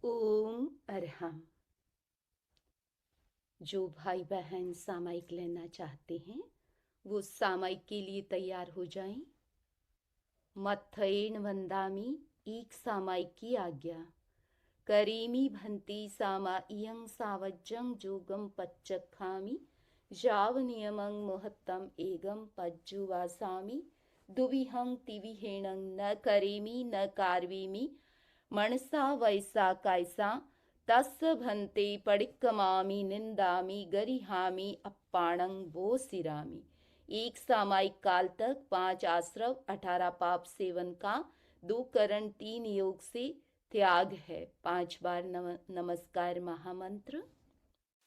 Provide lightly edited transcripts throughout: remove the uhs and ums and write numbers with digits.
ओम अरहम। जो भाई बहन सामायिक लेना चाहते हैं वो सामायिक के लिए तैयार हो जाएं। मत्थयेन वंदामि एक सामायिक की आज्ञा। करेमि भन्ति सामा इयं सावज्जं जोगम पच्चखामि जाव नियमं मोहत्तम एगम पज्जुवासामि दुविहं तिविहेणं न करेमि न कारवेमि मनसा वैसा कायसा तस्य भन्ते पडिक्कमामि निंदामि गरिहामि अप्पाणं वो सिरामि। एक सामायिक काल तक 5 आश्रव 18 पाप सेवन का 2 करण 3 योग से त्याग है। 5 बार नमस्कार महामंत्र।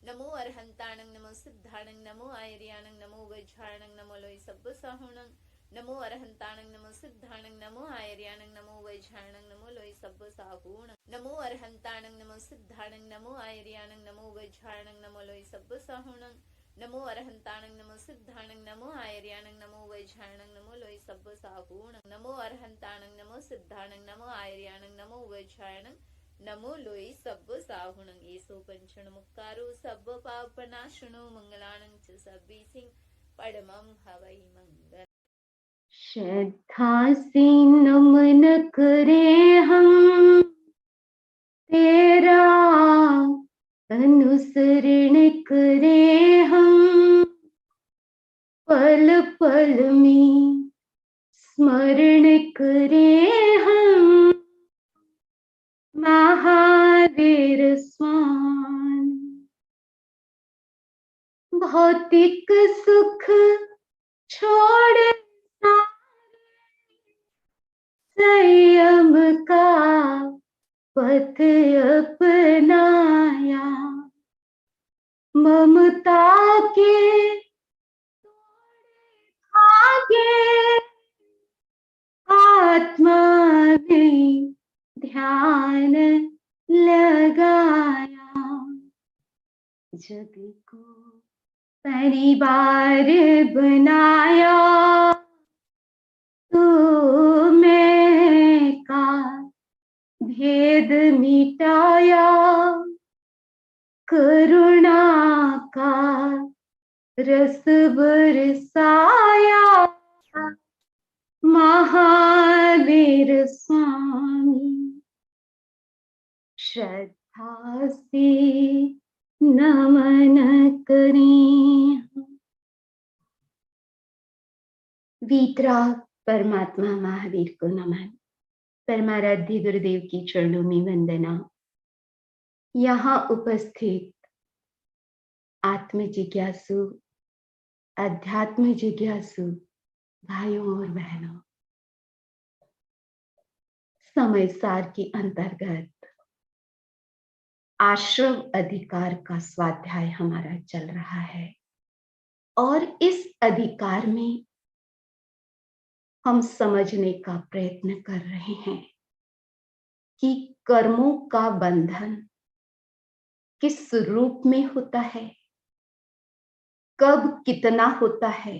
नमो अरहंताणं नमो सिद्धाणं नमो आयर्याणं नमो वैझाणं नमो लोई सब्ब साहुणं नमो अरहंताणं नमो सिद्धाणं नमो आयर्याणं नमो वैझाणं नमो लोई सब्ब साहुणं नमो अरहंताणं नमो सिद्धाणं नमो आयर्याणं नमो वैझाणं नमो लोई सब्ब साहुणं नमो अरहंताणं नमो सिद्धाणं नमो आयर्याणं नमो वैझाणं नमो लोई सब्ब साहुणं नमो अरहंताणं नमो सिद्धाणं नमो आयर्याणं नमो वैझाणं नमो लोई सब्ब साहुणं येसो पंचण मुक्कारो सब्ब पापनाशुनो मंगलाणं च सब्बी सिंह पडमं हवै मंगल। श्रद्धा से नमन करे हम तेरा, अनुसरण करे हम पल पल में, स्मरण करे हम महावीर स्वामी। भौतिक सुख छोड़ संयम का पथ अपनाया, ममता के आगे आत्मा में ध्यान लगाया। जग को परिवार बनाया, तू मैं का भेद मिटाया, करुणा का रस बरसाया। महावीर स्वामी श्रद्धा से नमन करें। वीतराग परमात्मा महावीर को नमन। परमाराध्य गुरुदेव की चरणों में वंदना। यहाँ उपस्थित आत्म जिज्ञासु, अध्यात्म जिज्ञासु भाइयों और बहनों, समय सार के अंतर्गत आश्रव अधिकार का स्वाध्याय हमारा चल रहा है और इस अधिकार में हम समझने का प्रयत्न कर रहे हैं कि कर्मों का बंधन किस रूप में होता है, कब कितना होता है,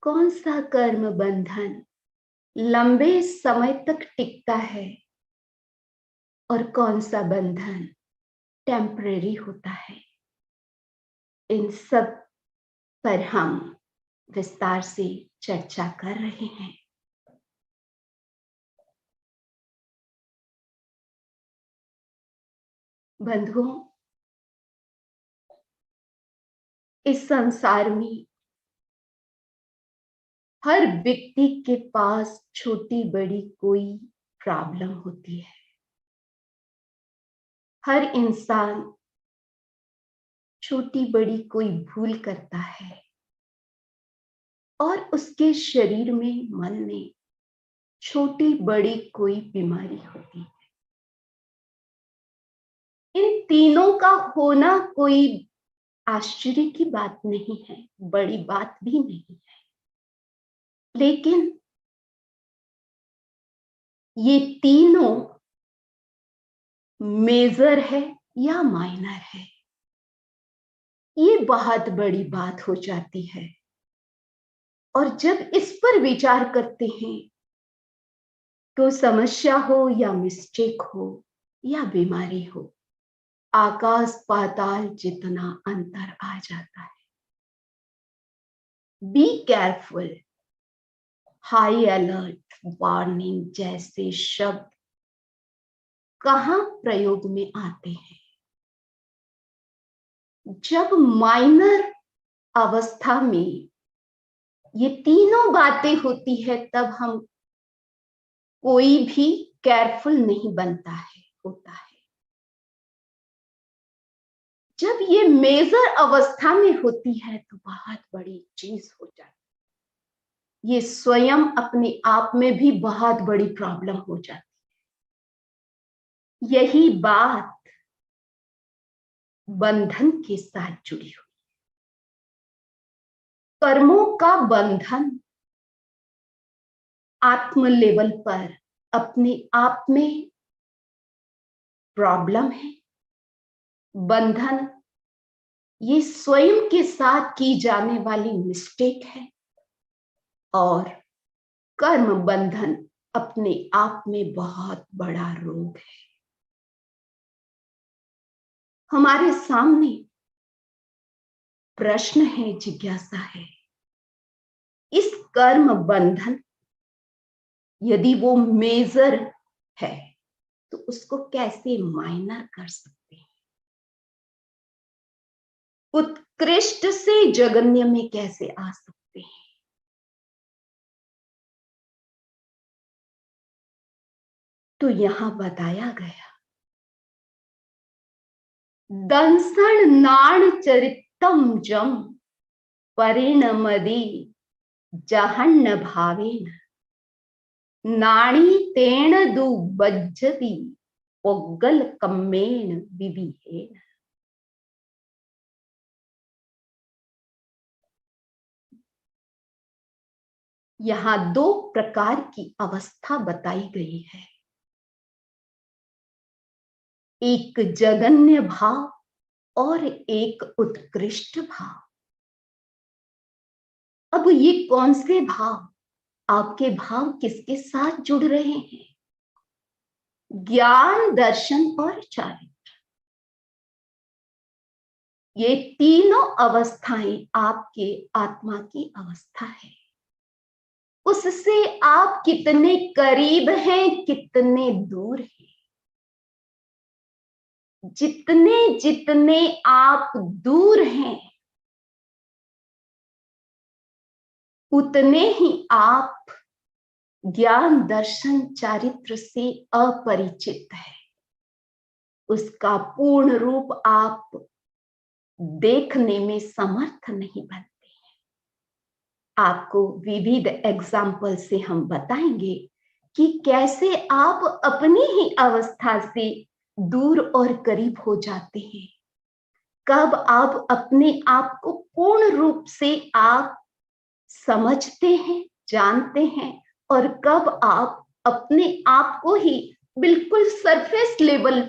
कौन सा कर्म बंधन लंबे समय तक टिकता है और कौन सा बंधन टेम्परेरी होता है। इन सब पर हम विस्तार से चर्चा कर रहे हैं। बंधुओं, इस संसार में हर व्यक्ति के पास छोटी बड़ी कोई प्रॉब्लम होती है। हर इंसान छोटी बड़ी कोई भूल करता है और उसके शरीर में, मन में छोटी बड़ी कोई बीमारी होती है। इन तीनों का होना कोई आश्चर्य की बात नहीं है, बड़ी बात भी नहीं है, लेकिन ये तीनों मेजर है या माइनर है, ये बहुत बड़ी बात हो जाती है। और जब इस पर विचार करते हैं तो समस्या हो या मिस्टेक हो, या बीमारी हो, आकाश पाताल जितना अंतर आ जाता है। Be careful, high alert, warning जैसे शब्द कहां प्रयोग में आते हैं? जब माइनर अवस्था में ये तीनों बातें होती है तब हम कोई भी केयरफुल नहीं बनता है, होता है। जब ये मेजर अवस्था में होती है तो बहुत बड़ी चीज हो जाती है। ये स्वयं अपने आप में भी बहुत बड़ी प्रॉब्लम हो जाती है। यही बात बंधन के साथ जुड़ी हुई। कर्मों का बंधन आत्म लेवल पर अपने आप में प्रॉब्लम है। बंधन ये स्वयं के साथ की जाने वाली मिस्टेक है, और कर्म बंधन अपने आप में बहुत बड़ा रोग है। हमारे सामने प्रश्न है, जिज्ञासा है, इस कर्म बंधन यदि वो मेजर है तो उसको कैसे माइनर कर सकते हैं? उत्कृष्ट से जगन्य में कैसे आ सकते हैं? तो यहां बताया गया, दंसण नाण चरितम जम परिणमदि जहन्न भावेन नाणी तेण दुबज्जति पोग्गल कम्मेन विविहेन। यहां दो प्रकार की अवस्था बताई गई है, एक जगन्य भाव और एक उत्कृष्ट भाव। अब ये कौन से भाव, आपके भाव किसके साथ जुड़ रहे हैं? ज्ञान, दर्शन और चारित्र, ये तीनों अवस्थाएं आपके आत्मा की अवस्था है। उससे आप कितने करीब हैं, कितने दूर हैं। जितने जितने आप दूर हैं उतने ही आप ज्ञान, दर्शन, चारित्र से अपरिचित है। उसका पूर्ण रूप आप देखने में समर्थ नहीं बनते हैं। आपको विविध एग्जाम्पल से हम बताएंगे कि कैसे आप अपनी ही अवस्था से दूर और करीब हो जाते हैं। कब आप अपने आप को पूर्ण रूप से आप समझते हैं, जानते हैं, और कब आप अपने आप को ही बिल्कुल सरफेस लेवल,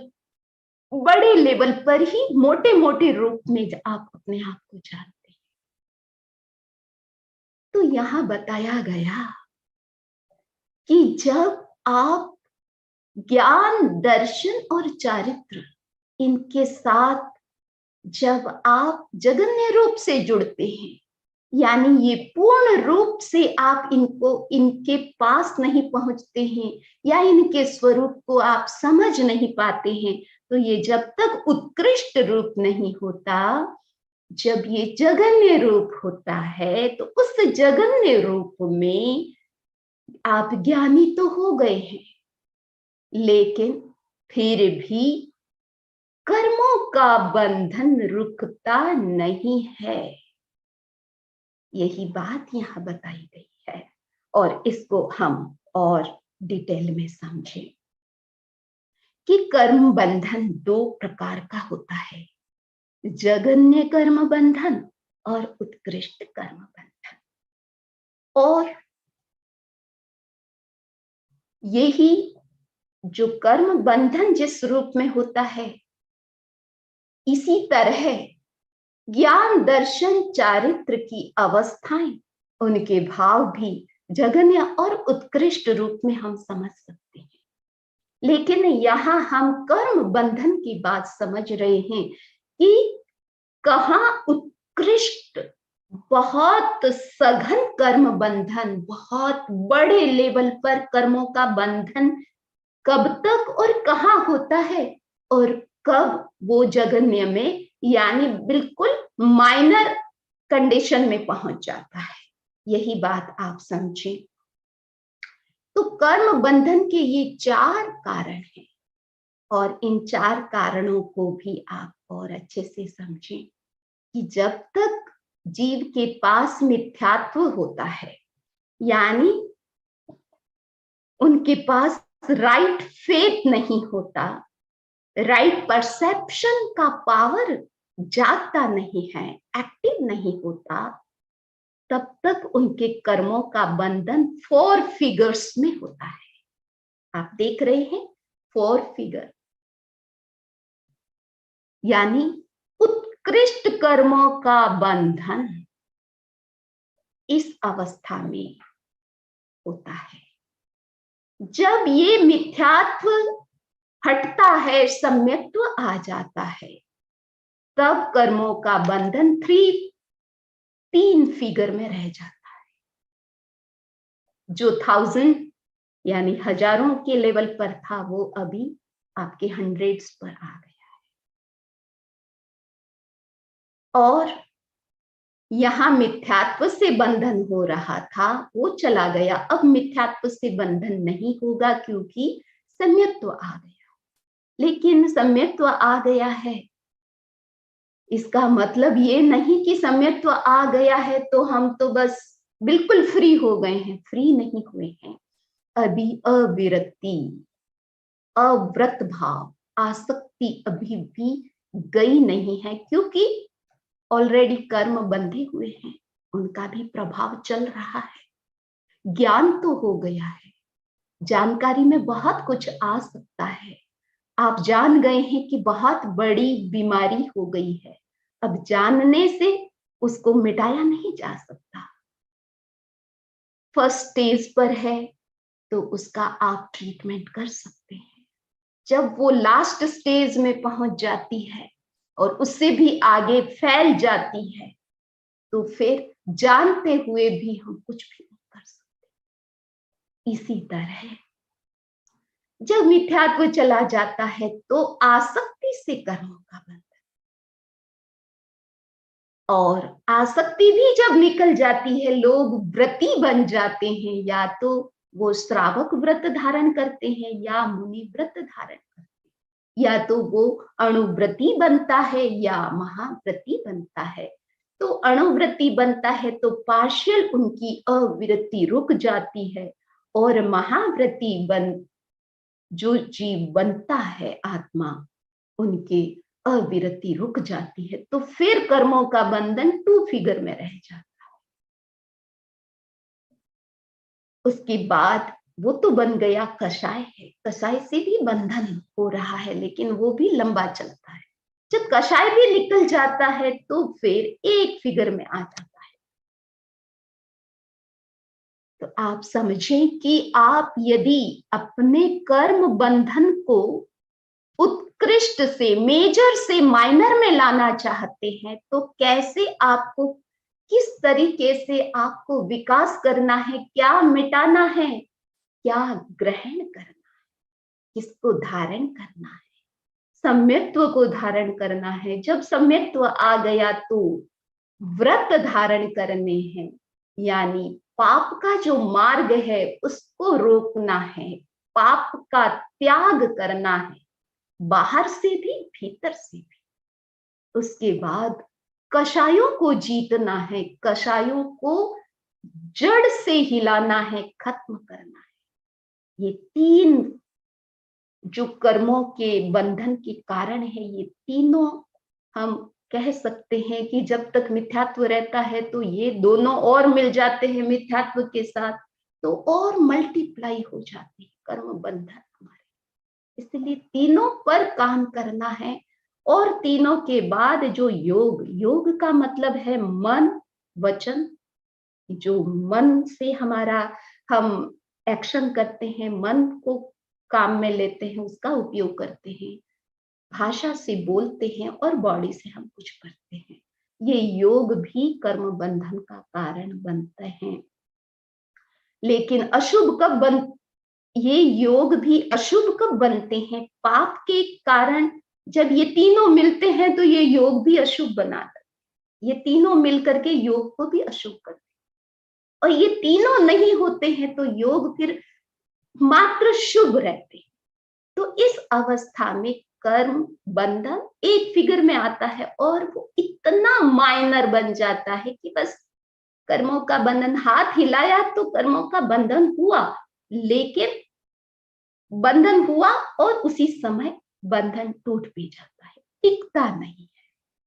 बड़े लेवल पर ही मोटे मोटे रूप में आप अपने आप को जानते हैं। तो यहां बताया गया कि जब आप ज्ञान, दर्शन और चारित्र इनके साथ जब आप जगन्य रूप से जुड़ते हैं, यानी ये पूर्ण रूप से आप इनको, इनके पास नहीं पहुंचते हैं या इनके स्वरूप को आप समझ नहीं पाते हैं, तो ये जब तक उत्कृष्ट रूप नहीं होता, जब ये जगन्य रूप होता है, तो उस जगन्य रूप में आप ज्ञानी तो हो गए हैं, लेकिन फिर भी कर्मों का बंधन रुकता नहीं है। यही बात यहां बताई गई है, और इसको हम और डिटेल में समझें कि कर्म बंधन दो प्रकार का होता है, जगन्य कर्म बंधन और उत्कृष्ट कर्म बंधन। और यही जो कर्म बंधन जिस रूप में होता है, इसी तरह ज्ञान, दर्शन, चारित्र की अवस्थाएं, उनके भाव भी जगन्य और उत्कृष्ट रूप में हम समझ सकते हैं। लेकिन यहाँ हम कर्म बंधन की बात समझ रहे हैं कि कहाँ उत्कृष्ट, बहुत सघन कर्म बंधन, बहुत बड़े लेवल पर कर्मों का बंधन कब तक और कहाँ होता है, और कब वो जगन्य में यानी बिल्कुल माइनर कंडीशन में पहुंच जाता है। यही बात आप समझें। तो कर्म बंधन के ये 4 कारण हैं, और इन 4 कारणों को भी आप और अच्छे से समझें कि जब तक जीव के पास मिथ्यात्व होता है, यानी उनके पास राइट फेथ नहीं होता, राइट परसेप्शन का पावर जागता नहीं है, एक्टिव नहीं होता, तब तक उनके कर्मों का बंधन 4 फिगर्स में होता है। आप देख रहे हैं 4 फिगर, यानी उत्कृष्ट कर्मों का बंधन इस अवस्था में होता है। जब ये मिथ्यात्व हटता है, सम्यक्त्व आ जाता है, तब कर्मों का बंधन 3 फिगर में रह जाता है। जो 1000 यानी हजारों के लेवल पर था, वो अभी आपके हंड्रेड्स पर आ गया है। और यहाँ मिथ्यात्व से बंधन हो रहा था, वो चला गया। अब मिथ्यात्व से बंधन नहीं होगा क्योंकि सम्यक्त्व आ गया। लेकिन सम्यक्त्व आ गया है, इसका मतलब ये नहीं कि सम्यक्त्व आ गया है तो हम तो बस बिल्कुल फ्री हो गए हैं। फ्री नहीं हुए हैं, अभी अविरति, अव्रत भाव, आसक्ति अभी भी गई नहीं है, क्योंकि ऑलरेडी कर्म बंधे हुए हैं, उनका भी प्रभाव चल रहा है। ज्ञान तो हो गया है, जानकारी में बहुत कुछ आ सकता है। आप जान गए हैं कि बहुत बड़ी बीमारी हो गई है, अब जानने से उसको मिटाया नहीं जा सकता। फर्स्ट स्टेज पर है तो उसका आप ट्रीटमेंट कर सकते हैं। जब वो लास्ट स्टेज में पहुंच जाती है और उससे भी आगे फैल जाती है, तो फिर जानते हुए भी हम कुछ भी नहीं कर सकते। इसी तरह जब मिथ्यात्व चला जाता है तो आसक्ति से कर्मों का बंधन, और आसक्ति भी जब निकल जाती है, लोग व्रती बन जाते हैं, या तो वो श्रावक व्रत धारण करते हैं या मुनि व्रत धारण करते हैं, या तो वो अणुव्रती बनता है या महाव्रती बनता है। तो अणुव्रती बनता है तो पार्शियल उनकी अविरति रुक जाती है, और महाव्रती जो जीव बनता है आत्मा, उनके अविरति रुक जाती है। तो फिर कर्मों का बंधन 2 फिगर में रह जाता है। उसके बाद वो तो बन गया कषाय है, कषाय से भी बंधन हो रहा है, लेकिन वो भी लंबा चलता है। जब कषाय भी निकल जाता है तो फिर 1 फिगर में आ जाता है। तो आप समझें कि आप यदि अपने कर्म बंधन को उत्कृष्ट से, मेजर से माइनर में लाना चाहते हैं, तो कैसे आपको, किस तरीके से आपको विकास करना है, क्या मिटाना है, क्या ग्रहण करना है, किसको धारण करना है। सम्यक्त्व को धारण करना है। जब सम्यक्त्व आ गया तो व्रत धारण करने हैं, यानी पाप का जो मार्ग है उसको रोकना है, पाप का त्याग करना है, बाहर से भी भीतर से भी। उसके बाद कषायों को जीतना है, कषायों को जड़ से हिलाना है, खत्म करना है। ये 3 जो कर्मों के बंधन के कारण है, ये तीनों हम कह सकते हैं कि जब तक मिथ्यात्व रहता है तो ये दोनों और मिल जाते हैं मिथ्यात्व के साथ, तो और मल्टीप्लाई हो जाते हैं कर्म बंधन हमारे। इसलिए तीनों पर काम करना है। और तीनों के बाद जो योग, योग का मतलब है मन वचन, जो मन से हमारा हम एक्शन करते हैं, मन को काम में लेते हैं उसका उपयोग करते हैं, भाषा से बोलते हैं और बॉडी से हम कुछ करते हैं। ये योग भी कर्म बंधन का कारण बनते हैं। लेकिन अशुभ कब बन ये योग भी अशुभ कब बनते हैं? पाप के कारण जब ये तीनों मिलते हैं तो ये योग भी अशुभ बना देते हैं। ये तीनों मिलकर के योग को भी अशुभ करते हैं। और ये तीनों नहीं होते हैं तो योग फिर मात्र शुभ रहते हैं। तो इस अवस्था में कर्म बंधन एक फिगर में आता है और वो इतना माइनर बन जाता है कि बस कर्मों का बंधन, हाथ हिलाया तो कर्मों का बंधन हुआ, लेकिन बंधन हुआ और उसी समय बंधन टूट भी जाता है, टिकता नहीं है,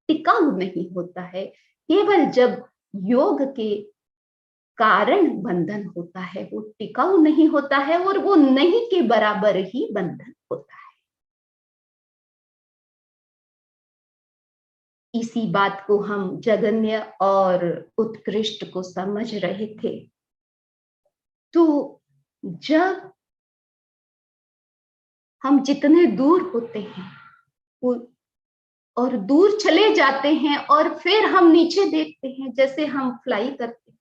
टिकाऊ नहीं होता है। केवल जब योग के कारण बंधन होता है वो टिकाऊ नहीं होता है और वो नहीं के बराबर ही बंधन होता है। इसी बात को हम जगन्य और उत्कृष्ट को समझ रहे थे। तो जब हम जितने दूर होते हैं वो और दूर चले जाते हैं और फिर हम नीचे देखते हैं, जैसे हम फ्लाई करते हैं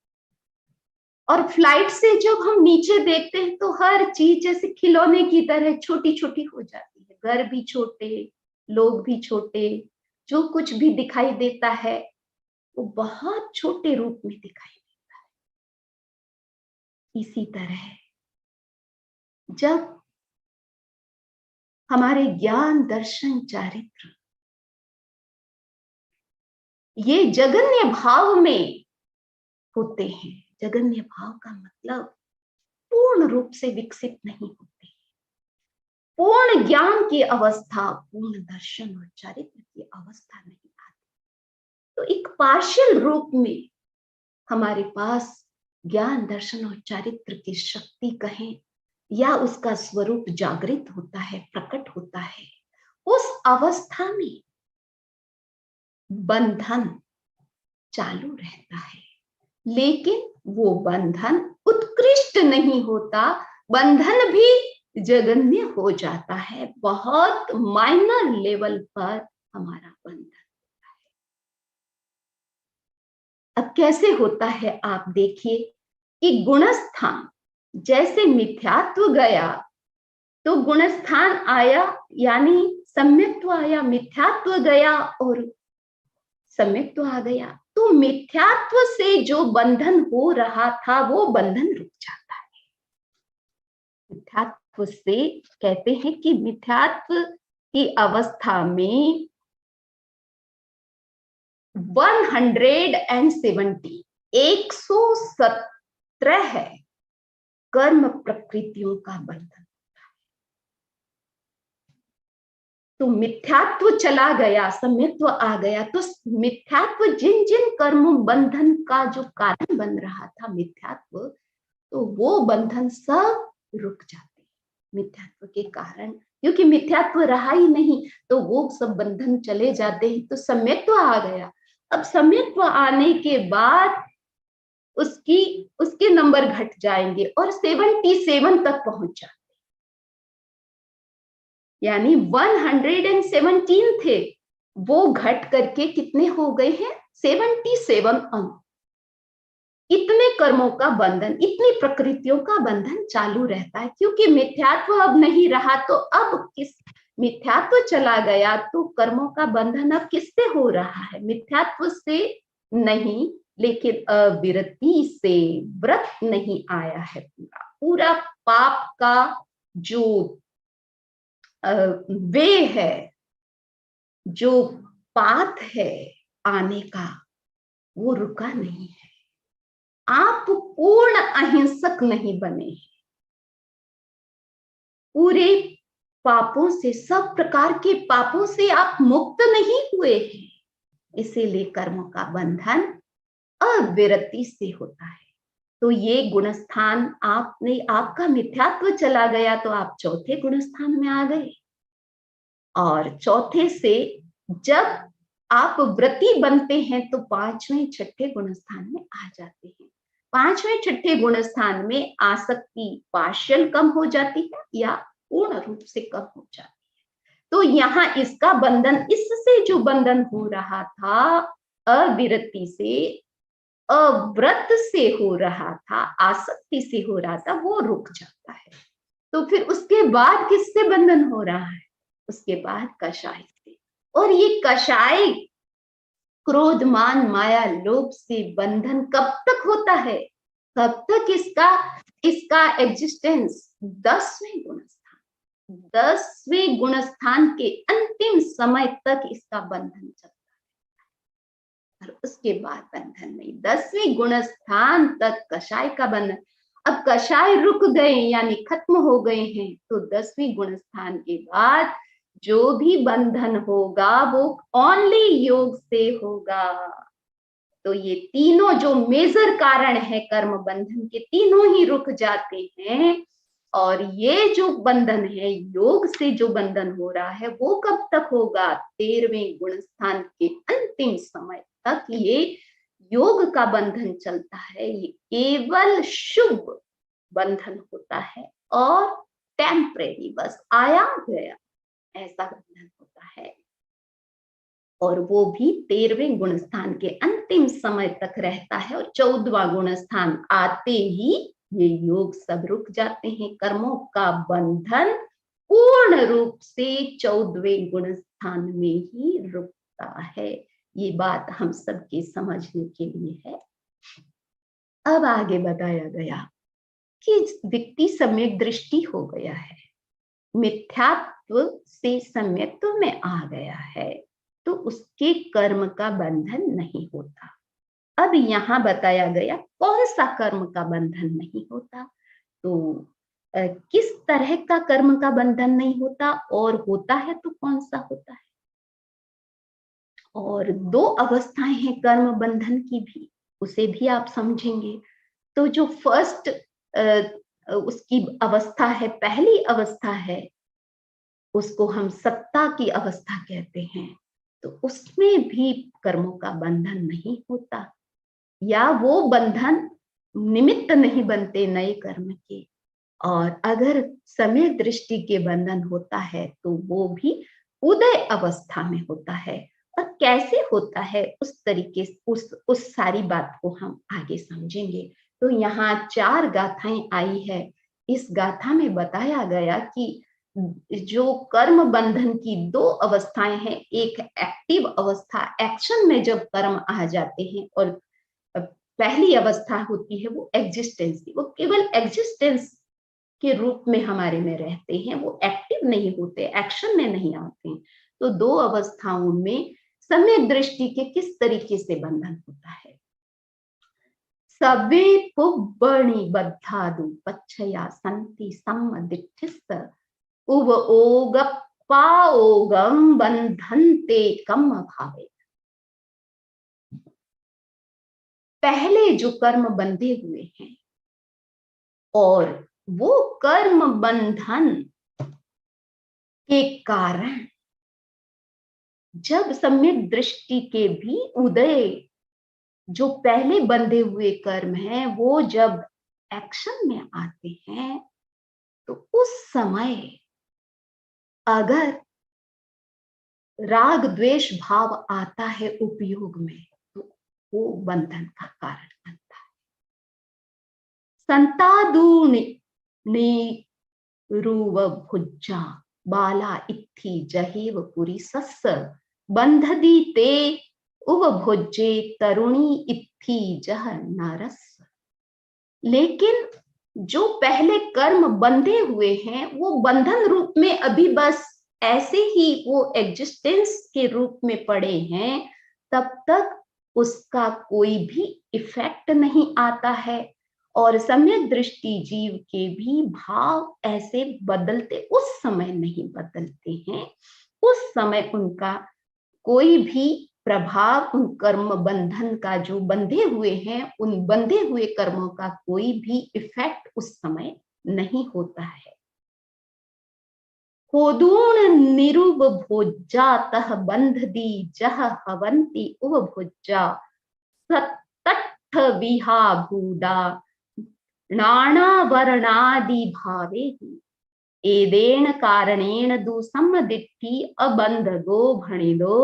और फ्लाइट से जब हम नीचे देखते हैं तो हर चीज जैसे खिलौने की तरह छोटी छोटी हो जाती है। घर भी छोटे, लोग भी छोटे, जो कुछ भी दिखाई देता है वो बहुत छोटे रूप में दिखाई देता है। इसी तरह जब हमारे ज्ञान दर्शन चारित्र ये जगन्य भाव में होते हैं, जगन्य भाव का मतलब पूर्ण रूप से विकसित नहीं होते, पूर्ण ज्ञान की अवस्था, पूर्ण दर्शन और चारित्र की अवस्था नहीं आती। तो एक पार्शियल रूप में हमारे पास ज्ञान दर्शन और चारित्र की शक्ति कहें या उसका स्वरूप जागृत होता है, प्रकट होता है। उस अवस्था में बंधन चालू रहता है, लेकिन वो बंधन उत्कृष्ट नहीं होता, बंधन भी जगन्य हो जाता है। बहुत माइनर लेवल पर हमारा बंधन होता है। अब कैसे होता है आप देखिए कि गुणस्थान जैसे मिथ्यात्व गया तो गुणस्थान आया, यानी सम्यक्त्व आया, मिथ्यात्व गया और सम्यक्त्व आ गया। तो मिथ्यात्व से जो बंधन हो रहा था वो बंधन रुक जाता है। मिथ्यात्व से कहते हैं कि मिथ्यात्व की अवस्था में 117 कर्म प्रकृतियों का बंधन। तो मिथ्यात्व चला गया, सम्यक्त्व आ गया, तो मिथ्यात्व जिन जिन कर्म बंधन का जो कारण बन रहा था मिथ्यात्व, तो वो बंधन सब रुक जाते मिथ्यात्व के कारण, क्योंकि मिथ्यात्व रहा ही नहीं तो वो सब बंधन चले जाते हैं। तो सम्यक्त्व आ गया। अब सम्यक्त्व आने के बाद उसके नंबर घट जाएंगे और 77 तक पहुंच जाते, यानी 117 थे, वो घट करके कितने हो गए हैं? 77 अंक। इतने कर्मों का बंधन, इतनी प्रकृतियों का बंधन चालू रहता है, क्योंकि मिथ्यात्व अब नहीं रहा। तो अब किस मिथ्यात्व चला गया तो कर्मों का बंधन अब किससे हो रहा है? मिथ्यात्व से नहीं, लेकिन अविरति से। व्रत नहीं आया है पूरा पूरा पाप का जो वे है, जो पाथ है आने का, वो रुका नहीं है। आप पूर्ण अहिंसक नहीं बने हैं, पूरे पापों से, सब प्रकार के पापों से आप मुक्त नहीं हुए हैं, इसीलिए कर्मों का बंधन अविरति से होता है। तो ये गुणस्थान आपका मिथ्यात्व चला गया तो आप चौथे गुणस्थान में आ गए, और चौथे से जब आप व्रती बनते हैं तो पांचवें छठे गुणस्थान में आ जाते हैं। पांचवें छठे गुणस्थान में आसक्ति पार्शियल कम हो जाती है या पूर्ण रूप से कम हो जाती है। तो यहाँ इसका बंधन, इससे जो बंधन हो रहा था अविरति से, अव्रत से हो रहा था, आसक्ति से हो रहा था, वो रुक जाता है। तो फिर उसके बाद किससे बंधन हो रहा है? उसके बाद कषाय से। और ये कषाय क्रोध मान माया लोभ से बंधन कब तक होता है? कब तक इसका एग्जिस्टेंस? 10वें गुणस्थान, 10वें गुणस्थान के अंतिम समय तक इसका बंधन चलता है और उसके बाद बंधन नहीं। 10वें गुणस्थान तक कषाय का बंधन। अब कषाय रुक गए यानी खत्म हो गए हैं, तो 10वें गुणस्थान के बाद जो भी बंधन होगा वो ओनली योग से होगा। तो ये तीनों जो मेजर कारण है कर्म बंधन के, तीनों ही रुक जाते हैं। और ये जो बंधन है, योग से जो बंधन हो रहा है, वो कब तक होगा? 13वें गुणस्थान के अंतिम समय तक ये योग का बंधन चलता है। ये केवल शुभ बंधन होता है और टेम्परेरी, बस आया गया ऐसा बंधन होता है। और वो भी 13वें गुणस्थान के अंतिम समय तक रहता है और 14वां गुणस्थान आते ही ये योग सब रुक जाते हैं। कर्मों का बंधन पूर्ण रूप से 14वें गुणस्थान में ही रुकता है। ये बात हम सबके समझने के लिए है। अब आगे बताया गया कि व्यक्ति सम्यक दृष्टि हो गया है, मिथ्यात्व से सम्यक्त्व में आ गया है, तो उसके कर्म का बंधन नहीं होता। अब यहाँ बताया गया कौन सा कर्म का बंधन नहीं होता। तो किस तरह का कर्म का बंधन नहीं होता और होता है तो कौन सा होता है। और 2 अवस्थाएं हैं कर्म बंधन की भी, उसे भी आप समझेंगे। तो जो फर्स्ट उसकी अवस्था है, पहली अवस्था है, उसको हम सत्ता की अवस्था कहते हैं। तो उसमें भी कर्मों का बंधन नहीं होता, या वो बंधन निमित्त नहीं बनते नए कर्म के। और अगर सम्यक दृष्टि के बंधन होता है तो वो भी उदय अवस्था में होता है। और कैसे होता है उस तरीके उस सारी बात को हम आगे समझेंगे। तो यहाँ 4 गाथाएं आई है। इस गाथा में बताया गया कि जो कर्म बंधन की 2 अवस्थाएं हैं, एक एक्टिव अवस्था, एक्शन में जब कर्म आ जाते हैं, और पहली अवस्था होती है वो एग्जिस्टेंस की, वो केवल एग्जिस्टेंस के रूप में हमारे में रहते हैं, वो एक्टिव नहीं होते, एक्शन में नहीं आते हैं। तो 2 अवस्थाओं में सम्यक दृष्टि के किस तरीके से बंधन होता है। सवे पुब्बणि बद्धादु पच्छया संति सम्मदिठिस उव ओगप्पा ओगम बंधन्ते कम भावे। पहले जो कर्म बंधे हुए हैं और वो कर्म बंधन के कारण जब सम्यक दृष्टि के भी उदय, जो पहले बंधे हुए कर्म हैं वो जब एक्शन में आते हैं, तो उस समय अगर राग द्वेष भाव आता है उपयोग में, तो वो बंधन का कारण बनता है। संतादूनि रुव भुज्जा बाला इत्थि जहेव पुरी सस्स बंधदी ते उव भुज्जे तरुणी इत्थि जह नारस। लेकिन जो पहले कर्म बंधे हुए हैं वो बंधन रूप में अभी बस ऐसे ही वो एग्जिस्टेंस के रूप में पड़े हैं, तब तक उसका कोई भी इफेक्ट नहीं आता है। और सम्यक दृष्टि जीव के भी भाव ऐसे बदलते उस समय नहीं बदलते हैं। उस समय उनका कोई भी प्रभाव, उन कर्म बंधन का जो बंधे हुए हैं, उन बंधे हुए कर्मों का कोई भी इफेक्ट उस समय नहीं होता है। होदूण निरुब भोज्जा तह बंधदी जह हवंती उव भोज्जा सत्तठ विहा भूदा नाना वर्णादि भावे ही। एदेन कारणेन दूसम दिट्ठी अबंधगो भणिदो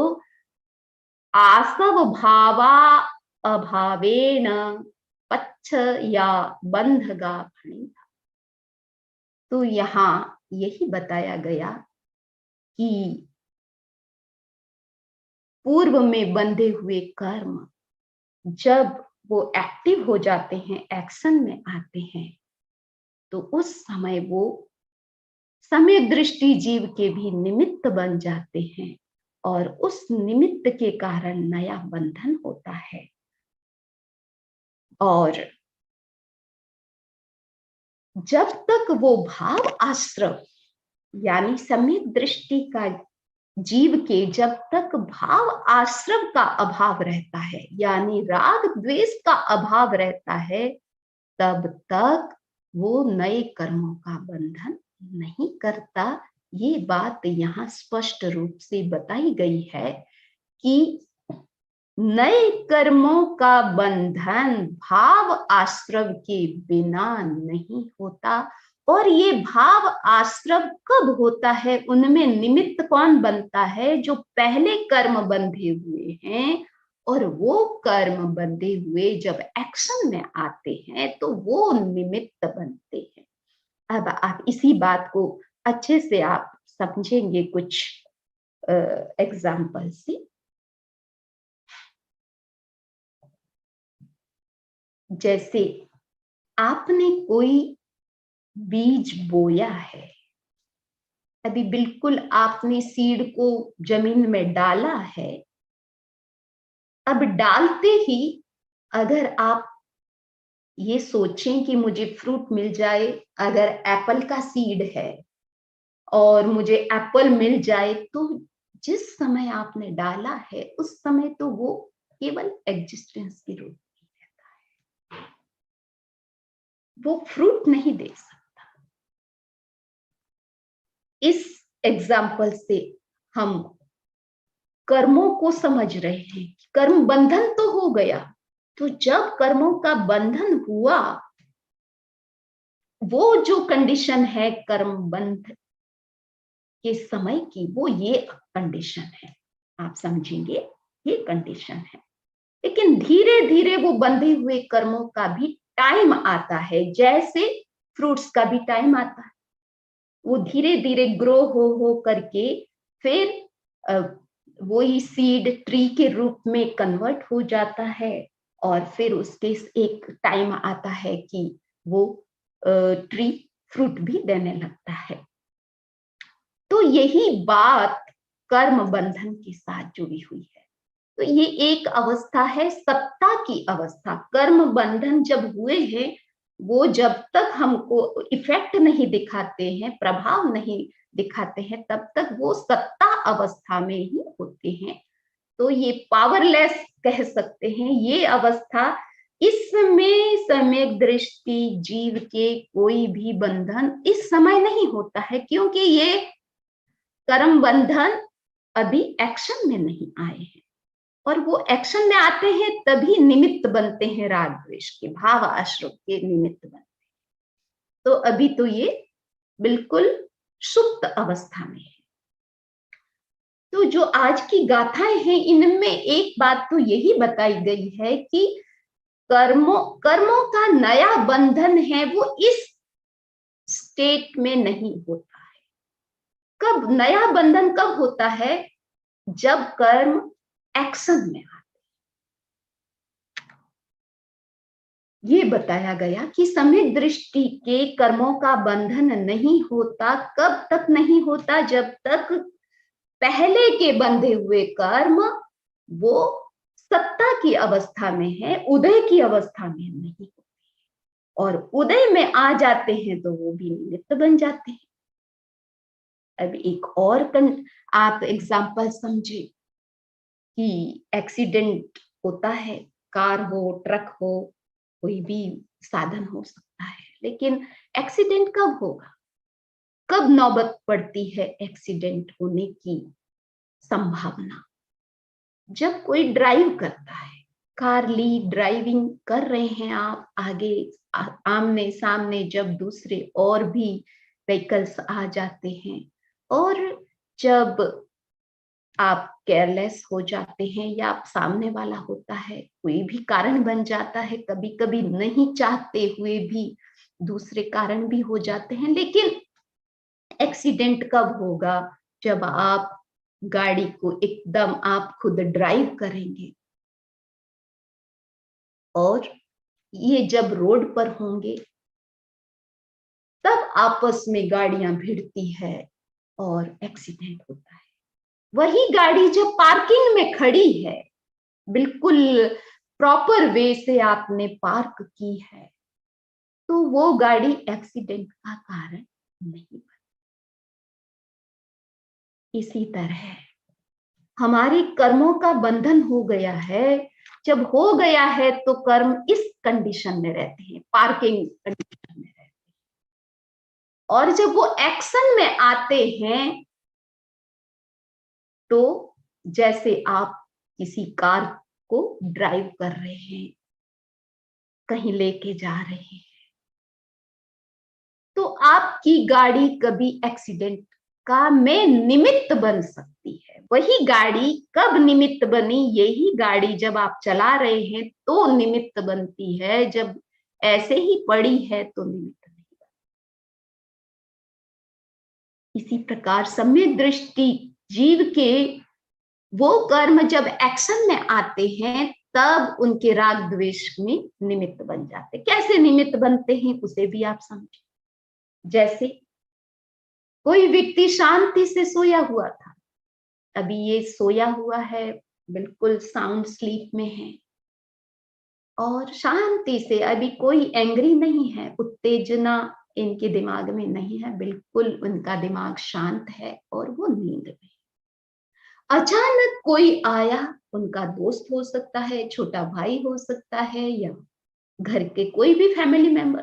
आसव भावा अभावेन पच्छ या बंधगा भणिदा। तो यहाँ यही बताया गया कि पूर्व में बंधे हुए कर्म जब वो एक्टिव हो जाते हैं, एक्शन में आते हैं, तो उस समय वो समय दृष्टि जीव के भी निमित्त बन जाते हैं और उस निमित्त के कारण नया बंधन होता है। और जब तक वो भाव आश्रव यानी समय दृष्टि का जीव के जब तक भाव आश्रव का अभाव रहता है, यानी राग द्वेष का अभाव रहता है, तब तक वो नए कर्मों का बंधन नहीं करता। ये बात यहाँ स्पष्ट रूप से बताई गई है कि नए कर्मों का बंधन भाव आश्रव के बिना नहीं होता। और ये भाव आश्रव कब होता है, उनमें निमित्त कौन बनता है? जो पहले कर्म बंधे हुए हैं, और वो कर्म बंधे हुए जब एक्शन में आते हैं तो वो निमित्त बनते हैं। अब आप इसी बात को अच्छे से आप समझेंगे कुछ एग्जाम्पल से। जैसे आपने कोई बीज बोया है, अभी बिल्कुल आपने सीड को जमीन में डाला है। अब डालते ही अगर आप ये सोचें कि मुझे फ्रूट मिल जाए, अगर एप्पल का सीड है और मुझे एप्पल मिल जाए, तो जिस समय आपने डाला है उस समय तो वो केवल एग्जिस्टेंस के रूप में रहता है, वो फ्रूट नहीं दे सकता। इस एग्जाम्पल से हम कर्मों को समझ रहे हैं। कर्म बंधन तो हो गया, तो जब कर्मों का बंधन हुआ, वो जो कंडीशन है कर्म बंध के समय की, वो ये कंडीशन है, आप समझेंगे ये कंडीशन है। लेकिन धीरे धीरे वो बंधे हुए कर्मों का भी टाइम आता है, जैसे फ्रूट्स का भी टाइम आता है। वो धीरे धीरे ग्रो हो करके फिर वही सीड ट्री के रूप में कन्वर्ट हो जाता है, और फिर उसके एक टाइम आता है कि वो ट्री फ्रूट भी देने लगता है। तो यही बात कर्म बंधन के साथ जुड़ी हुई है। तो ये एक अवस्था है सत्ता की अवस्था। कर्म बंधन जब हुए हैं, वो जब तक हमको इफेक्ट नहीं दिखाते हैं, प्रभाव नहीं दिखाते हैं, तब तक वो सत्ता अवस्था में ही होते हैं। तो ये पावरलेस कह सकते हैं ये अवस्था। इसमें सम्यक दृष्टि जीव के कोई भी बंधन इस समय नहीं होता है, क्योंकि ये कर्म बंधन अभी एक्शन में नहीं आए हैं, और वो एक्शन में आते हैं तभी निमित्त बनते हैं, राग द्वेष के भाव आश्रव के निमित्त बनते हैं। तो अभी तो ये बिल्कुल सुप्त अवस्था में है। तो जो आज की गाथाएं हैं, इनमें एक बात तो यही बताई गई है कि कर्मों का नया बंधन है, वो इस स्टेट में नहीं होता है। कब नया बंधन कब होता है? जब कर्म एक्शन में आते। ये बताया गया कि सम्यक दृष्टि के कर्मों का बंधन नहीं होता। कब तक नहीं होता? जब तक पहले के बंधे हुए कर्म वो सत्ता की अवस्था में है, उदय की अवस्था में नहीं होते, और उदय में आ जाते हैं तो वो भी निमित्त बन जाते हैं। अब एक और आप एग्जाम्पल समझे कि एक्सीडेंट होता है, कार हो, ट्रक हो, कोई भी साधन हो सकता है, लेकिन एक्सीडेंट कब होगा? कब नौबत पड़ती है एक्सीडेंट होने की संभावना? जब कोई ड्राइव करता है, कार ली, ड्राइविंग कर रहे हैं आप, आगे आमने सामने जब दूसरे और भी व्हीकल्स आ जाते हैं, और जब आप केयरलेस हो जाते हैं या आप सामने वाला होता है, कोई भी कारण बन जाता है, कभी कभी नहीं चाहते हुए भी दूसरे कारण भी हो जाते हैं, लेकिन एक्सीडेंट कब होगा? जब आप गाड़ी को एकदम आप खुद ड्राइव करेंगे और ये जब रोड पर होंगे, तब आपस में गाड़ियां भिड़ती है और एक्सीडेंट होता है। वही गाड़ी जब पार्किंग में खड़ी है, बिल्कुल प्रॉपर वे से आपने पार्क की है, तो वो गाड़ी एक्सीडेंट का कारण नहीं बनी। इसी तरह हमारे कर्मों का बंधन हो गया है। जब हो गया है तो कर्म इस कंडीशन में रहते हैं, पार्किंग कंडीशन में रहते हैं, और जब वो एक्शन में आते हैं तो जैसे आप किसी कार को ड्राइव कर रहे हैं, कहीं लेके जा रहे हैं, तो आपकी गाड़ी कभी एक्सीडेंट का में निमित्त बन सकती है। वही गाड़ी कब निमित्त बनी? यही गाड़ी जब आप चला रहे हैं तो निमित्त बनती है, जब ऐसे ही पड़ी है तो निमित्त नहीं बनती। इसी प्रकार सम्यक दृष्टि जीव के वो कर्म जब एक्शन में आते हैं, तब उनके राग द्वेष में निमित्त बन जाते। कैसे निमित्त बनते हैं उसे भी आप समझे। जैसे कोई व्यक्ति शांति से सोया हुआ था, अभी ये सोया हुआ है, बिल्कुल साउंड स्लीप में है, और शांति से, अभी कोई एंग्री नहीं है, उत्तेजना इनके दिमाग में नहीं है, बिल्कुल उनका दिमाग शांत है और वो नींद में। अचानक कोई आया, उनका दोस्त हो सकता है, छोटा भाई हो सकता है, या घर के कोई भी फैमिली मेंबर,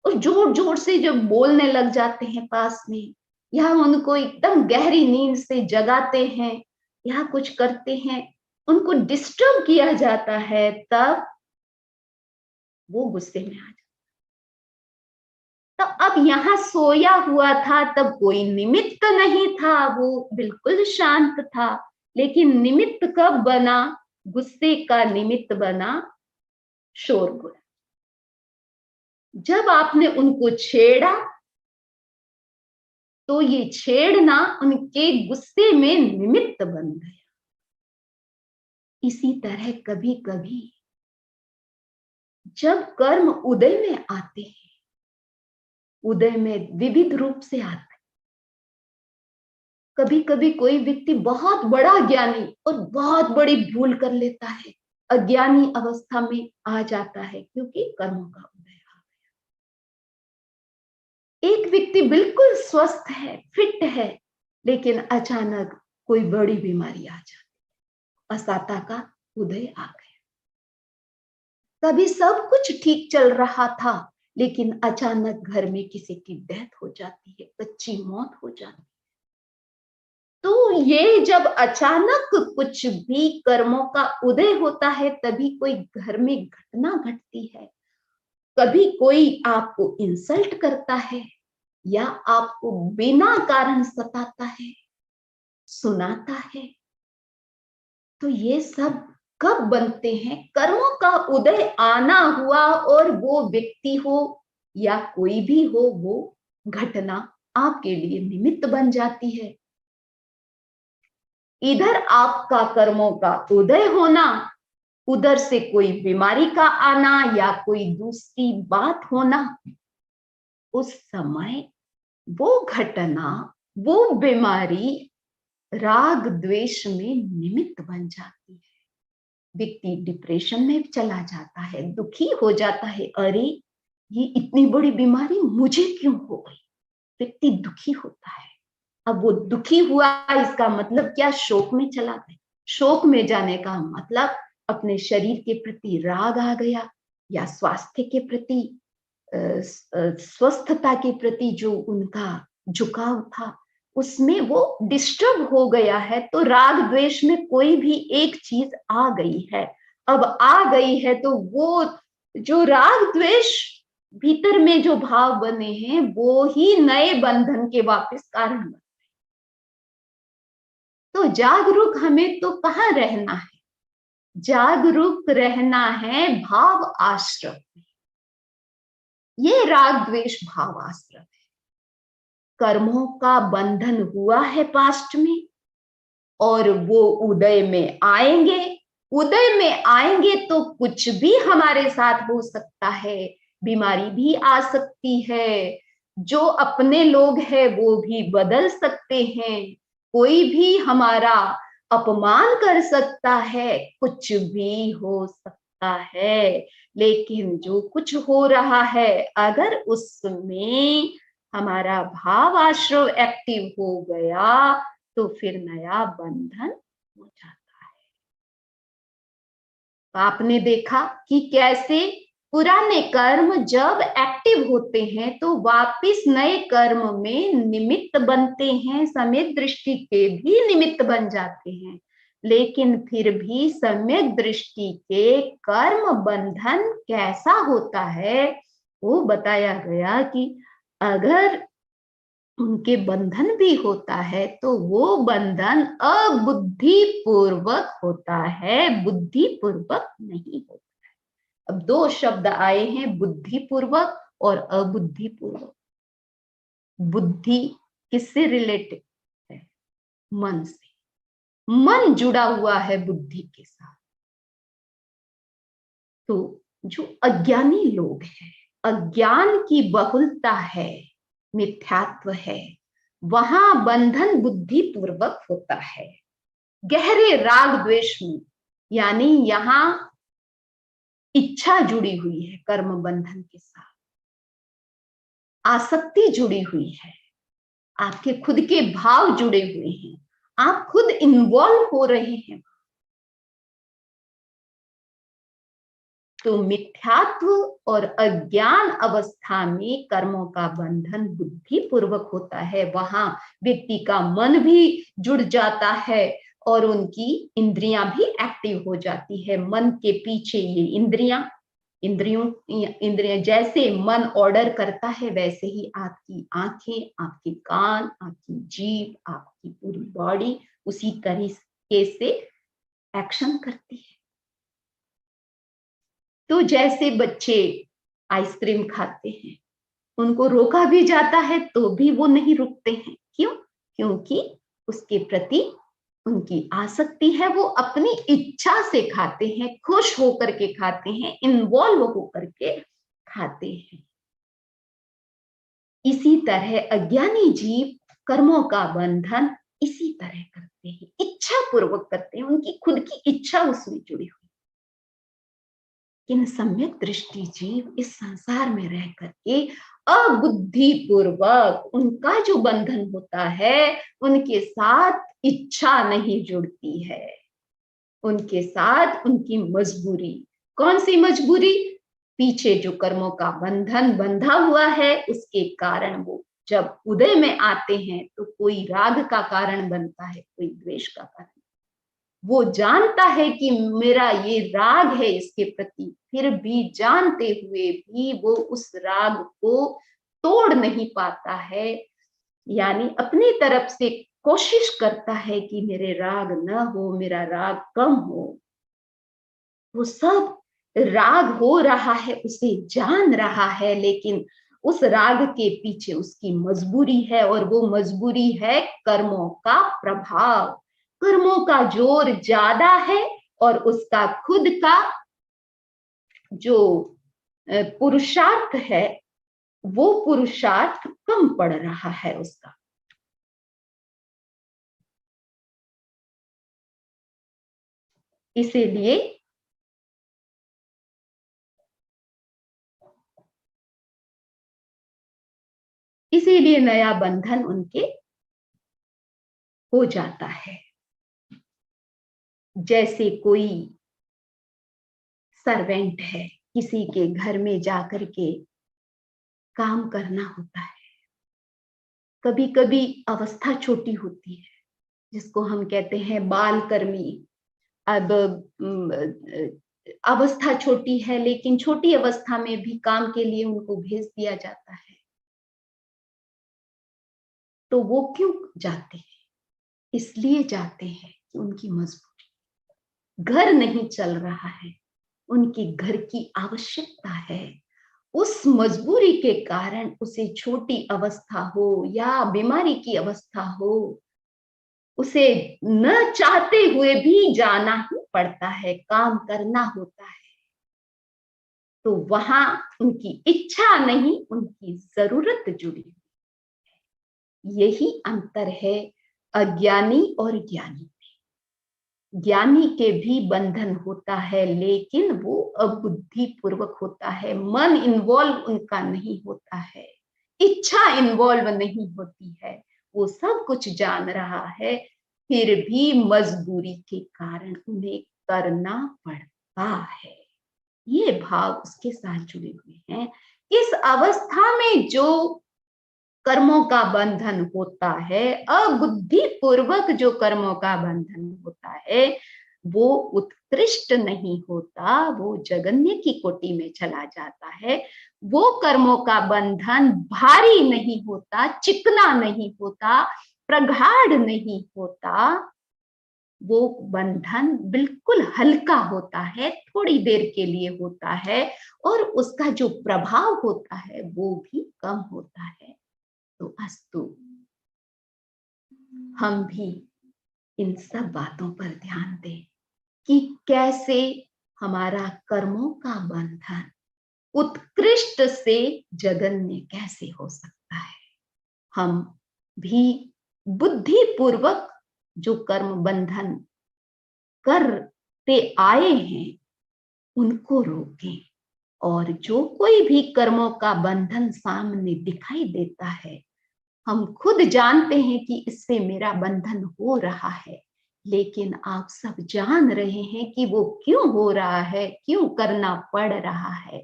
और जोर जोर से जब बोलने लग जाते हैं पास में, या उनको एकदम गहरी नींद से जगाते हैं या कुछ करते हैं, उनको डिस्टर्ब किया जाता है, तब वो गुस्से में आ जाते। तो अब यहाँ सोया हुआ था, तब कोई निमित्त नहीं था, वो बिल्कुल शांत था, लेकिन निमित्त कब बना? गुस्से का निमित्त बना शोरगुल। जब आपने उनको छेड़ा, तो ये छेड़ना उनके गुस्से में निमित्त बन गया। इसी तरह कभी कभी जब कर्म उदय में आते हैं, उदय में विविध रूप से आते हैं। कभी कभी कोई व्यक्ति बहुत बड़ा ज्ञानी और बहुत बड़ी भूल कर लेता है, अज्ञानी अवस्था में आ जाता है, क्योंकि कर्मों का उदय आ गया। एक व्यक्ति बिल्कुल स्वस्थ है, फिट है, लेकिन अचानक कोई बड़ी बीमारी आ जाती, असाता का उदय आ गया। कभी सब कुछ ठीक चल रहा था, लेकिन अचानक घर में किसी की डेथ हो जाती है, कच्ची मौत हो जाती है। तो ये जब अचानक कुछ भी कर्मों का उदय होता है, तभी कोई घर में घटना घटती है। कभी कोई आपको इंसल्ट करता है, या आपको बिना कारण सताता है, सुनाता है। तो ये सब कब बनते हैं? कर्मों का उदय आना हुआ, और वो व्यक्ति हो या कोई भी हो, वो घटना आपके लिए निमित्त बन जाती है। इधर आपका कर्मों का उदय होना, उधर से कोई बीमारी का आना या कोई दूसरी बात होना, उस समय वो घटना, वो बीमारी राग द्वेष में निमित्त बन जाती है। व्यक्ति डिप्रेशन में चला जाता है, दुखी हो जाता है, अरे ये इतनी बड़ी बीमारी मुझे क्यों हो गई? व्यक्ति दुखी होता है। अब वो दुखी हुआ, इसका मतलब क्या? शोक में चला गया। शोक में जाने का मतलब अपने शरीर के प्रति राग आ गया, या स्वास्थ्य के प्रति, स्वस्थता के प्रति जो उनका झुकाव था, उसमें वो डिस्टर्ब हो गया है। तो राग द्वेष में कोई भी एक चीज आ गई है, अब आ गई है, तो वो जो राग द्वेष भीतर में जो भाव बने हैं वो ही नए बंधन के वापस कारण बने। तो जागरूक हमें तो कहाँ रहना है? जागरूक रहना है भाव आश्रम में। ये राग द्वेष भाव आश्रम है। कर्मों का बंधन हुआ है पास्ट में और वो उदय में आएंगे। उदय में आएंगे तो कुछ भी हमारे साथ हो सकता है, बीमारी भी आ सकती है, जो अपने लोग हैं वो भी बदल सकते हैं, कोई भी हमारा अपमान कर सकता है, कुछ भी हो सकता है। लेकिन जो कुछ हो रहा है अगर उसमें हमारा भाव आश्रव एक्टिव हो गया तो फिर नया बंधन हो जाता है। तो आपने देखा कि कैसे पुराने कर्म जब एक्टिव होते हैं तो वापिस नए कर्म में निमित्त बनते हैं, सम्यक दृष्टि के भी निमित्त बन जाते हैं। लेकिन फिर भी सम्यक दृष्टि के कर्म बंधन कैसा होता है वो बताया गया कि अगर उनके बंधन भी होता है तो वो बंधन अबुद्धिपूर्वक होता है, बुद्धिपूर्वक नहीं होता है। अब दो शब्द आए हैं, बुद्धिपूर्वक और अबुद्धिपूर्वक। बुद्धि किससे रिलेटेड है? मन से। मन जुड़ा हुआ है बुद्धि के साथ। तो जो अज्ञानी लोग हैं, अज्ञान की बहुलता है, मिथ्यात्व है, वहां बंधन बुद्धि पूर्वक होता है, गहरे राग द्वेष में। यानी यहां इच्छा जुड़ी हुई है कर्म बंधन के साथ, आसक्ति जुड़ी हुई है, आपके खुद के भाव जुड़े हुए हैं, आप खुद इन्वॉल्व हो रहे हैं। तो मिथ्यात्व और अज्ञान अवस्था में कर्मों का बंधन बुद्धि पूर्वक होता है। वहां व्यक्ति का मन भी जुड़ जाता है और उनकी इंद्रियां भी एक्टिव हो जाती है। मन के पीछे ये इंद्रियां जैसे मन ऑर्डर करता है वैसे ही आपकी आंखें, आपके कान, आपकी जीभ, आपकी पूरी बॉडी उसी तरीके से एक्शन करती है। तो जैसे बच्चे आइसक्रीम खाते हैं, उनको रोका भी जाता है तो भी वो नहीं रुकते हैं। क्यों? क्योंकि उसके प्रति उनकी आसक्ति है, वो अपनी इच्छा से खाते हैं, खुश होकर के खाते हैं, इन्वॉल्व होकर के खाते हैं। इसी तरह अज्ञानी जीव कर्मों का बंधन इसी तरह करते हैं, इच्छा पूर्वक करते हैं, उनकी खुद की इच्छा उसमें जुड़ी हुई। इन सम्यक दृष्टि जीव इस संसार में रह करके अबुद्धिपूर्वक उनका जो बंधन होता है उनके साथ इच्छा नहीं जुड़ती है, उनके साथ उनकी मजबूरी। कौन सी मजबूरी? पीछे जो कर्मों का बंधन बंधा हुआ है उसके कारण वो जब उदय में आते हैं तो कोई राग का कारण बनता है, कोई द्वेष का कारण। वो जानता है कि मेरा ये राग है इसके प्रति, फिर भी जानते हुए भी वो उस राग को तोड़ नहीं पाता है। यानी अपनी तरफ से कोशिश करता है कि मेरे राग न हो, मेरा राग कम हो। वो सब राग हो रहा है, उसे जान रहा है, लेकिन उस राग के पीछे उसकी मजबूरी है और वो मजबूरी है कर्मों का प्रभाव। कर्मों का जोर ज्यादा है और उसका खुद का जो पुरुषार्थ है वो पुरुषार्थ कम पड़ रहा है उसका। इसीलिए इसीलिए नया बंधन उनके हो जाता है। जैसे कोई सर्वेंट है, किसी के घर में जाकर के काम करना होता है, कभी कभी अवस्था छोटी होती है जिसको हम कहते हैं बाल कर्मी। अब अवस्था छोटी है, लेकिन छोटी अवस्था में भी काम के लिए उनको भेज दिया जाता है, तो वो क्यों जाते हैं? इसलिए जाते हैं कि उनकी मजबूरी, घर नहीं चल रहा है, उनके घर की आवश्यकता है। उस मजबूरी के कारण उसे छोटी अवस्था हो या बीमारी की अवस्था हो, उसे न चाहते हुए भी जाना ही पड़ता है, काम करना होता है। तो वहां उनकी इच्छा नहीं, उनकी जरूरत जुड़ी हुई है। यही अंतर है अज्ञानी और ज्ञानी में। ज्ञानी के भी बंधन होता है, लेकिन वो अबुद्धि पूर्वक होता है, मन इन्वॉल्व उनका नहीं होता है, इच्छा इन्वॉल्व नहीं होती है, वो सब कुछ जान रहा है, फिर भी मजबूरी के कारण उन्हें करना पड़ता है। ये भाव उसके साथ जुड़े हुए हैं। इस अवस्था में जो कर्मों का बंधन होता है, अबुद्धि पूर्वक जो कर्मों का बंधन होता है, वो उत्कृष्ट नहीं होता, वो जगन्य की कोटि में चला जाता है। वो कर्मों का बंधन भारी नहीं होता, चिकना नहीं होता, प्रगाढ़ नहीं होता, वो बंधन बिल्कुल हल्का होता है, थोड़ी देर के लिए होता है, और उसका जो प्रभाव होता है वो भी कम होता है। तो अस्तु, हम भी इन सब बातों पर ध्यान दें कि कैसे हमारा कर्मों का बंधन उत्कृष्ट से जगन्य कैसे हो सकता है। हम भी बुद्धि पूर्वक जो कर्म बंधन करते आए हैं उनको रोकें, और जो कोई भी कर्मों का बंधन सामने दिखाई देता है, हम खुद जानते हैं कि इससे मेरा बंधन हो रहा है, लेकिन आप सब जान रहे हैं कि वो क्यों हो रहा है, क्यों करना पड़ रहा है।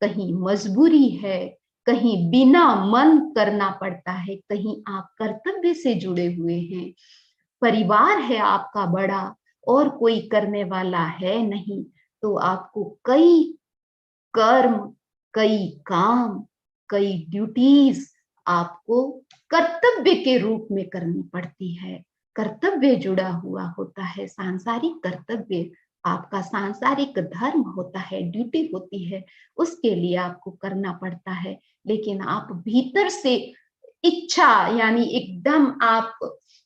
कहीं मजबूरी है, कहीं बिना मन करना पड़ता है, कहीं आप कर्तव्य से जुड़े हुए हैं, परिवार है आपका बड़ा और कोई करने वाला है नहीं, तो आपको कई कर्म, कई काम, कई ड्यूटीज आपको कर्तव्य के रूप में करनी पड़ती है। कर्तव्य जुड़ा हुआ होता है, सांसारिक कर्तव्य, आपका सांसारिक धर्म होता है, ड्यूटी होती है, उसके लिए आपको करना पड़ता है। लेकिन आप भीतर से इच्छा, यानी एकदम आप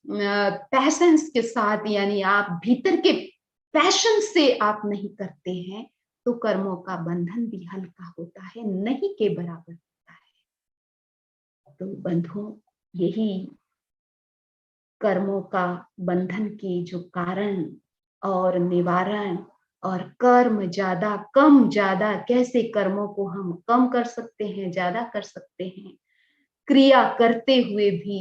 पैशंस के साथ, यानी आप भीतर के पैशन से आप नहीं करते हैं, तो कर्मों का बंधन भी हल्का होता है, नहीं के बराबर होता है। तो बंधुओं, यही कर्मों का बंधन के जो कारण और निवारण, और कर्म ज्यादा कम ज्यादा, कैसे कर्मों को हम कम कर सकते हैं, ज्यादा कर सकते हैं, क्रिया करते हुए भी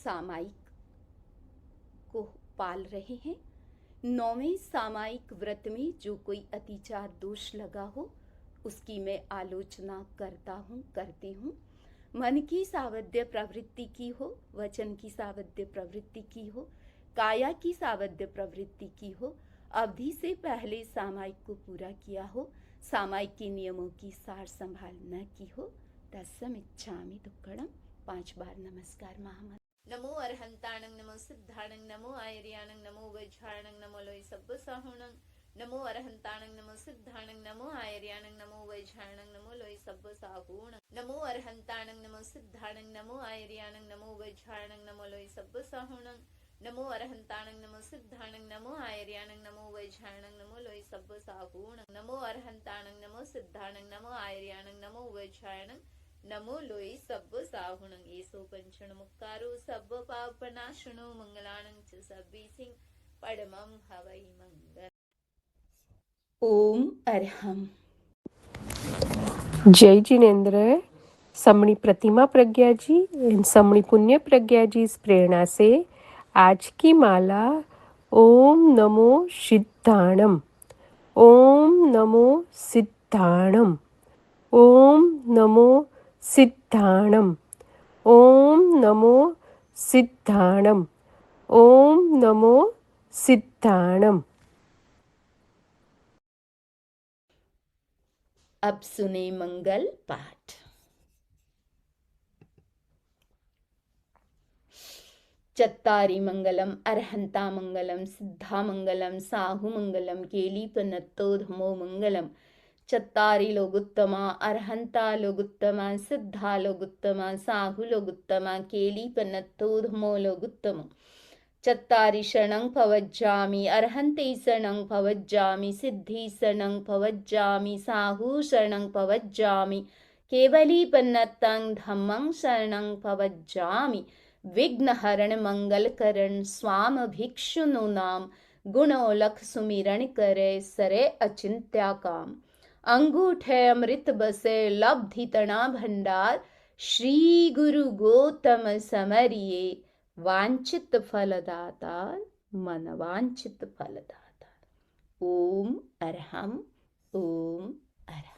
सामायिक को पाल रहे हैं। 9वें सामायिक व्रत में जो कोई अतिचार दोष लगा हो उसकी मैं आलोचना करती हूँ। मन की सावध्य प्रवृत्ति की हो, वचन की सावध्य प्रवृत्ति की हो, काया की सावध्य प्रवृत्ति की हो, अवधि से पहले सामायिक को पूरा किया हो, सामायिक के नियमों की सार संभाल न की हो। तत्सम इच्छामि दुक्कड़म। 5 बार नमस्कार महामंत्र। नमो अरहंताणं नमो सिद्धाणं नमो आयर्याणं नमो वज्राणं नमो लोय सब्ब साहुणं नमो अरहंताणं नमो सिद्धाणं नमो आयर्याणं नमो वज्राणं नमो लोय सब्ब साहुणं नमो अरहंताणं नमो सिद्धाणं नमो आयर्याणं नमो वज्राणं नमो लोय सब्ब साहुणं नमो अरहंताणं नमो सिद्धाणं नमो आयर्याणं नमो वज्राणं नमो लोय सब्ब साहुणं नमो अरहंताणं नमो सिद्धाणं नमो आयर्याणं नमो वज्राणं नमो लोई सब्ब साहुणं येसो पंचण मुक्कारो सब्ब पापनाशनो मंगलाणं च सब्बी सिंह परमं हवै मंगल। ओम अरहम। जय जिनेन्द्र। समणी प्रतिमा प्रज्ञा जी इन समणी पुण्य प्रज्ञा जी इस प्रेरणा से आज की माला ओम नमो सिद्धाणम, ओम नमो सिद्धाणम, ओम नमो सिद्धाणम, ओम नमो सिद्धाणम, ओम नमो सिद्धाणम। अब सुने मंगल पाठ। चत्तारि मंगलम अरहंता मंगलम सिद्धा मंगलम साहु मंगलम केलीपनत्तोधमो मंगलम। चत्तारि लोगुत्तमा अरहंता लोगुत्तमा सिद्धा लोगुत्तमा साहु लोगुत्तमा केलीपनत्तोधमो लोगुत्तम। चत्तारि शरणं भवज्जामि अरहन्ते शरणं भवज्जामि सिद्धि शरणं भवज्जामि साहु शरणं भवज्जामि केवलीपन्नतं धम्मं शरणं भवज्जामि। विघ्नहरण मंगलकरण स्वाम भिक्षुनु नाम गुणोलख सुमिरण करे सरे अचिंत्या काम। अंगूठे अमृत बसे लब्धि तना भंडार श्री गुरु गौतम समरिये वांछित फलदातार मन वांछित फलदातार। ओम अरहम, ओम अरहम।